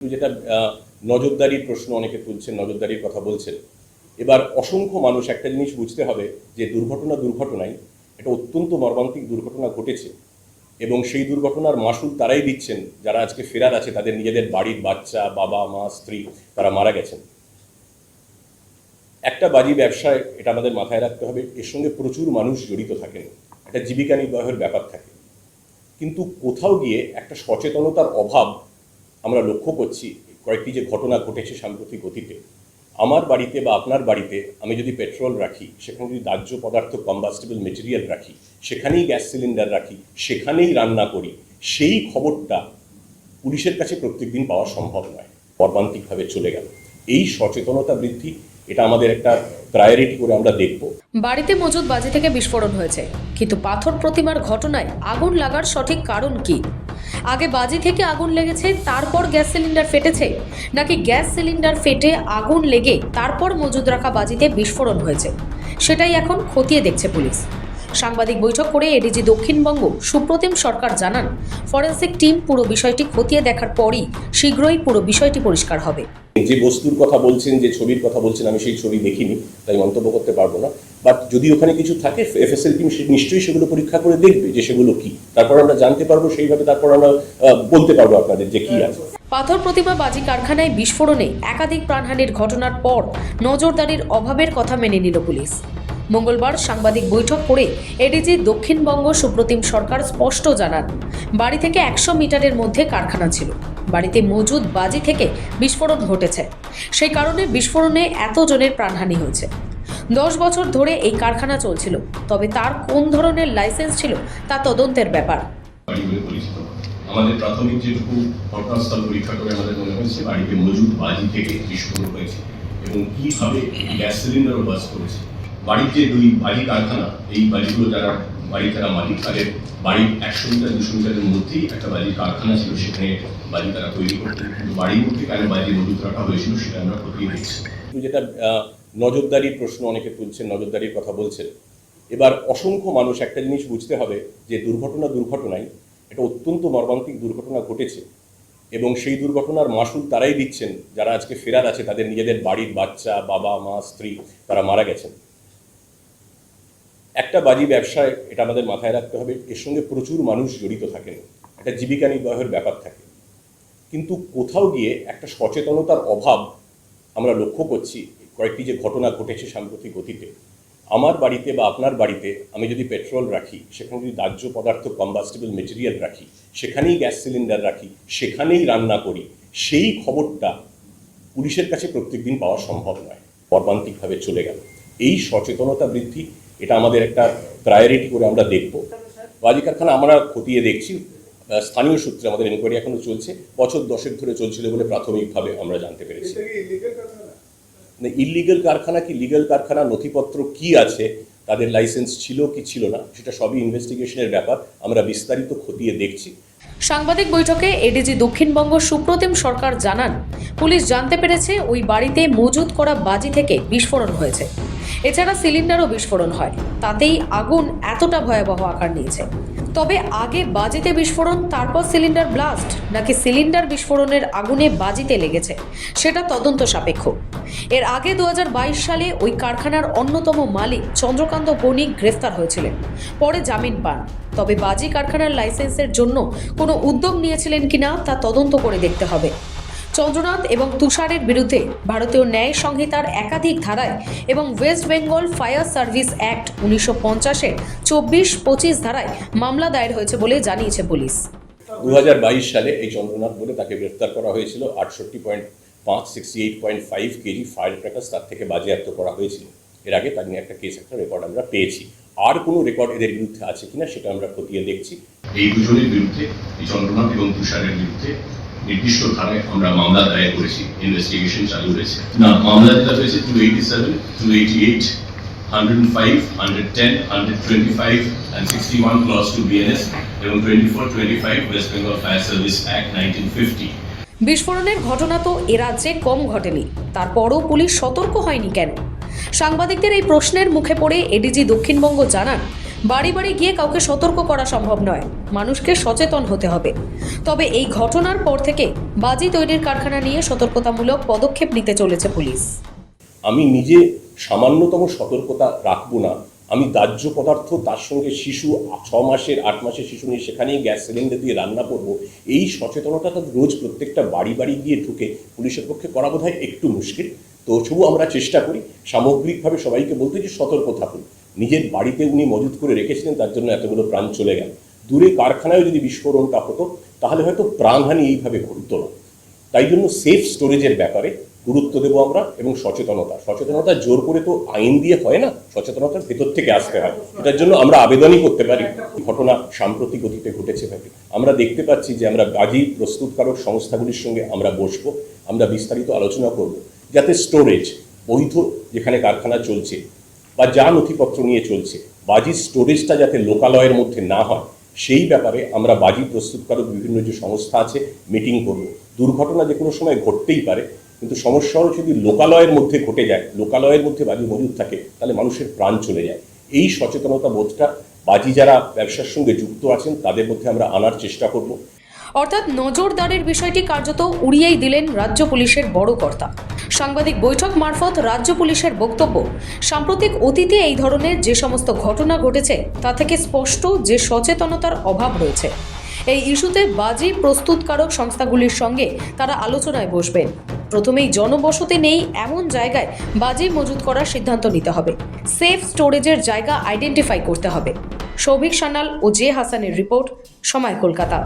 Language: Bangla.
যেটা নজরদারির প্রশ্ন অনেকে তুলছেন, নজরদারির কথা বলছেন। এবার অসংখ্য মানুষ একটা জিনিস বুঝতে হবে যে দুর্ঘটনায় এটা অত্যন্ত মর্মান্তিক দুর্ঘটনা ঘটেছে এবং সেই দুর্ঘটনার মাসুল তারাই দিচ্ছেন যারা আজকে ফেরার আছে, তাদের নিজেদের বাড়ির বাচ্চা, বাবা মা, স্ত্রী তারা মারা গেছেন। একটা বাজি ব্যবসায় এটা আমাদের মাথায় রাখতে হবে, এর সঙ্গে প্রচুর মানুষ জড়িত থাকেন, একটা জীবিকা নির্বাহের ব্যাপার থাকে। কিন্তু কোথাও গিয়ে একটা সচেতনতার অভাব আমরা লক্ষ্য করছি। কয়েকটি যে ঘটনা ঘটেছে সাম্প্রতিক অতীতে, আমার বাড়িতে বা আপনার বাড়িতে আমি যদি পেট্রোল রাখি, সেখানে যদি দাহ্য পদার্থ কম্বাস্টেবল মেটেরিয়াল রাখি, সেখানেই গ্যাস সিলিন্ডার রাখি, সেখানেই রান্না করি, সেই খবরটা পুলিশের কাছে প্রত্যেকদিন পাওয়া সম্ভব নয়, মর্মান্তিকভাবে চলে গেল। এই সচেতনতা বৃদ্ধি এটা আমাদের একটা প্রায়োরিটি করে আমরা দেখব। বাড়িতে মজুদ বাজি থেকে বিস্ফোরণ হয়েছে, কিন্তু পাথর প্রতিমার ঘটনায় আগুন লাগার সঠিক কারণ কি? আগে বাজি থেকে আগুন লেগেছে, তারপর গ্যাস সিলিন্ডার ফেটেছে, নাকি গ্যাস সিলিন্ডার ফেটে আগুন লেগে তারপর মজুদ রাখা বাজিতে বিস্ফোরণ হয়েছে? সেটাই এখন খতিয়ে দেখছে পুলিশ। সাংবাদিক বৈঠক করে এডিজি দক্ষিণবঙ্গ সুপ্রতিম সরকার জানান, ফরেনসিক টিম পুরো বিষয়টি খতিয়ে দেখার পরই শীঘ্রই পুরো বিষয়টি পরিষ্কার হবে। যে বস্তুর কথা বলছেন, যে ছবির কথা বলছেন, আমি সেই ছবি দেখিনি, তাই মন্তব্য করতে পারবো না। বাট যদি ওখানে কিছু থাকে, এফএসএল টিম নিশ্চয়ই সেগুলো পরীক্ষা করে দেখবে যে সেগুলো কি, তারপর আমরা জানতে পারবো, সেইভাবে তারপর আমরা বলতে পারবো আপনাদের যে কি আছে। পাথর প্রতিমা বাজি কারখানায় বিস্ফোরণে একাধিক প্রাণহানির ঘটনার পর নজরদারির অভাবের কথা মেনে নিল পুলিশ। মঙ্গলবার সাংবাদিক বৈঠক করে এডিজি দক্ষিণবঙ্গ সুপ্রতিম সরকার স্পষ্ট জানান, বাড়ি থেকে 100 মিটারের মধ্যে কারখানা ছিল, বাড়িতে মজুদ বাজি থেকে বিস্ফোরণ ঘটেছে, সেই কারণে বিস্ফোরণে এতজনের প্রাণহানি হয়েছে। 10 বছর ধরে এই কারখানা চলছিল, তবে তার কোন ধরনের লাইসেন্স ছিল তা তদন্তের ব্যাপার। আমাদের প্রাথমিক যেটুকু ঘটনাস্থল পরীক্ষা করে আমাদের মনে হয়েছে বাড়িতে মজুদ বাজি থেকে বিস্ফোরণ হয়েছে এবং কিভাবে গ্যাস সিলিন্ডারও বাজ করেছে। বাড়ির যে 2 বাজি কারখানা, এই বাজিগুলো যারা বাড়ির যারা মালিক, তাদের বাড়ির 100 মিটার 200 মিটারের মধ্যেই একটা বাজি কারখানা ছিল, সেখানে বাজি তারা তৈরি করতেন। কিন্তু বাড়ির মধ্যে কেন বাজি মজুদ রাখা হয়েছিল সেটা আমরা খতিয়ে দেখছি। যেটা নজরদারির প্রশ্ন অনেকে তুলছেন, নজরদারির কথা বলছেন। এবার অসংখ্য মানুষ একটা জিনিস বুঝতে হবে যে দুর্ঘটনায় এটা অত্যন্ত মর্মান্তিক দুর্ঘটনা ঘটেছে এবং সেই দুর্ঘটনার মাসুল তারাই দিচ্ছেন যারা আজকে ফেরার আছে, তাদের নিজেদের বাড়ির বাচ্চা, বাবা মা, স্ত্রী তারা মারা গেছেন। একটা বাজি ব্যবসায় এটা আমাদের মাথায় রাখতে হবে, এর সঙ্গে প্রচুর মানুষ জড়িত থাকেন, একটা জীবিকা নির্বাহের ব্যাপার থাকে। কিন্তু কোথাও গিয়ে একটা সচেতনতার অভাব আমরা লক্ষ্য করছি। কয়েকটি যে ঘটনা ঘটেছে সাম্প্রতিক অতীতে, আমার বাড়িতে বা আপনার বাড়িতে আমি যদি পেট্রোল রাখি, সেখানে যদি দাহ্য পদার্থ কম্বাস্টেবল মেটেরিয়াল রাখি, সেখানেই গ্যাস সিলিন্ডার রাখি, সেখানেই রান্না করি, সেই খবরটা পুলিশের কাছে প্রত্যেকদিন পাওয়া সম্ভব নয়, মর্মান্তিকভাবে চলে গেল। এই সচেতনতা বৃদ্ধি এটা আমাদের একটা প্রায়োরিটি করে আমরা দেখব। বাজি কারখানা আমরা খতিয়ে দেখছি, স্থানীয় সূত্রে আমাদের এনকোয়ারি এখনো চলছে, বছর 10 ধরে চলছিল বলে প্রাথমিকভাবে আমরা জানতে পেরেছি। ইলিগাল কারখানা কি লিগাল কারখানা, নথিপত্র কি আছে, তাদের লাইসেন্স ছিল কি ছিল না, সেটা সবই ইনভেস্টিগেশনের ব্যাপার, আমরা বিস্তারিত খতিয়ে দেখছি। সাংবাদিক বৈঠকে এডিজি দক্ষিণবঙ্গ সুপ্রতিম সরকার জানান, পুলিশ জানতে পেরেছে ওই বাড়িতে মজুদ করা বাজি থেকে বিস্ফোরণ হয়েছে। এছাড়া সিলিন্ডারও বিস্ফোরণ হয়, তাতেই আগুন এতটা ভয়াবহ আকার নিয়েছে। তবে আগে বাজিতে বিস্ফোরণ, তারপর সিলিন্ডার ব্লাস্ট, নাকি সিলিন্ডার বিস্ফোরণের আগুনে বাজিতে লেগেছে, সেটা তদন্ত সাপেক্ষ। এর আগে 2022 সালে ওই কারখানার অন্যতম মালিক চন্দ্রকান্ত বণিক গ্রেফতার হয়েছিলেন, পরে জামিন পান। তবে বাজি কারখানার লাইসেন্সের জন্য কোনো উদ্যোগ নিয়েছিলেন কিনা তা তদন্ত করে দেখতে হবে। চন্দ্রনাথ এবং তুষারের বিরুদ্ধে ভারতীয় ন্যায় সংহিতার একাধিক ধারায় এবং West Bengal fire service act 1950-এর 24-25 ধারায় মামলা দায়ের হয়েছে বলে জানিয়েছে পুলিশ। 2022 সালে এই চন্দ্রনাথ বলে তাকে গ্রেফতার করা হয়েছিল। 68.5 কেজি ফায়ার ক্র্যাকার্স তার থেকে বাজেয়াপ্ত করা হয়েছিল। এর আগে তার নিয়ে একটা কেস, একটা রেকর্ড আমরা পেয়েছি। আর কোনো রেকর্ড এদের বিরুদ্ধে আছে কিনা সেটা আমরা খতিয়ে দেখছি। এই দুজনের বিরুদ্ধে, এই চন্দ্রনাথ এবং তুষারের বিরুদ্ধে নির্দিষ্ট ধারায় আমরা মামলা দায়ের করেছি, ইনভেস্টিগেশন চালু রয়েছে। মামলা যেটা রয়েছে 287, 288, 105, 110, 125 and 61 clause 2 BNS এবং 24-25 West Bengal fire service act 1950। বিস্ফোরণের ঘটনা তো এ রাজ্যে কম ঘটেনি, তারপরও পুলিশ সতর্ক হয়নি কেন? সাংবাদিকদের এই প্রশ্নের মুখে পড়ে এডিজি দক্ষিণবঙ্গ জানান, বাড়ি বাড়ি গিয়ে কাউকে সতর্ক করা সম্ভব নয়, মানুষকে সচেতন হতে হবে। তবে এই ঘটনার পর থেকে বাজি তৈরির কারখানা নিয়ে সতর্কতামূলক পদক্ষেপ নিতে চলেছে পুলিশ। আমি নিজে সামান্যতম সতর্কতা রাখবো না। আমি দাহ্য পদার্থ, তার সঙ্গে শিশু 6 মাসের 8 মাসের শিশু নিয়ে সেখানেই গ্যাস সিলিন্ডার দিয়ে রান্না করব, এই সচেতনতাটা রোজ প্রত্যেকটা বাড়ি বাড়ি গিয়ে ঢুকে পুলিশের পক্ষে করা বোধহয় একটু মুশকিল। তো তবু আমরা চেষ্টা করি সামগ্রিকভাবে সবাইকে বলতে যে সতর্ক থাকুন। নিজের বাড়িতে উনি মজুত করে রেখেছিলেন, তার জন্য এতগুলো প্রাণ চলে গেল। দূরে কারখানায় যদি বিস্ফোরণটা হতো তাহলে হয়তো প্রাণহানি এইভাবে ঘটতো না। তাই জন্য সেফ স্টোরেজের ব্যাপারে গুরুত্ব দেবো আমরা, এবং সচেতনতা জোর করে তো আইন দিয়ে হয় না, সচেতনতার ভেতর থেকে আসতে হয়। এটার জন্য আমরা আবেদনই করতে পারি। ঘটনা সাম্প্রতিক গতিতে ঘটেছে ভাবে আমরা দেখতে পাচ্ছি যে আমরা বাজি প্রস্তুতকারক সংস্থাগুলির সঙ্গে আমরা বসবো, আমরা বিস্তারিত আলোচনা করব, যাতে স্টোরেজ বৈধ যেখানে কারখানা চলছে বা যা নথিপত্র নিয়ে চলছে, বাজি স্টোরেজটা যাতে লোকালয়ের মধ্যে না হয় সেই ব্যাপারে আমরা বাজি প্রস্তুতকারক বিভিন্ন যে সংস্থা আছে মিটিং করব। দুর্ঘটনা যে কোনো সময় ঘটতেই পারে, কিন্তু সমস্যা হলো যদি লোকালয়ের মধ্যে ঘটে যায়, লোকালয়ের মধ্যে বাজি মজুদ থাকে, তাহলে মানুষের প্রাণ চলে যায়। এই সচেতনতা বোধটা বাজি যারা ব্যবসার সঙ্গে যুক্ত আছেন তাদের মধ্যে আমরা আনার চেষ্টা করব। অর্থাৎ নজরদারির বিষয়টি কার্যত উড়িয়েই দিলেন রাজ্য পুলিশের বড় কর্তা। সাংবাদিক বৈঠক মারফত রাজ্য পুলিশের বক্তব্য, সাম্প্রতিক অতীতে এই ধরনের যে সমস্ত ঘটনা ঘটেছে তা থেকে স্পষ্ট যে সচেতনতার অভাব রয়েছে। এই ইস্যুতে বাজি প্রস্তুতকারক সংস্থাগুলির সঙ্গে তারা আলোচনায় বসবেন। প্রথমেই জনবসতি নেই এমন জায়গায় বাজি মজুত করার সিদ্ধান্ত নিতে হবে। সেফ স্টোরেজের জায়গা আইডেন্টিফাই করতে হবে। সৌভিক সান্যাল ও জে হাসানের রিপোর্ট, সময় কলকাতা।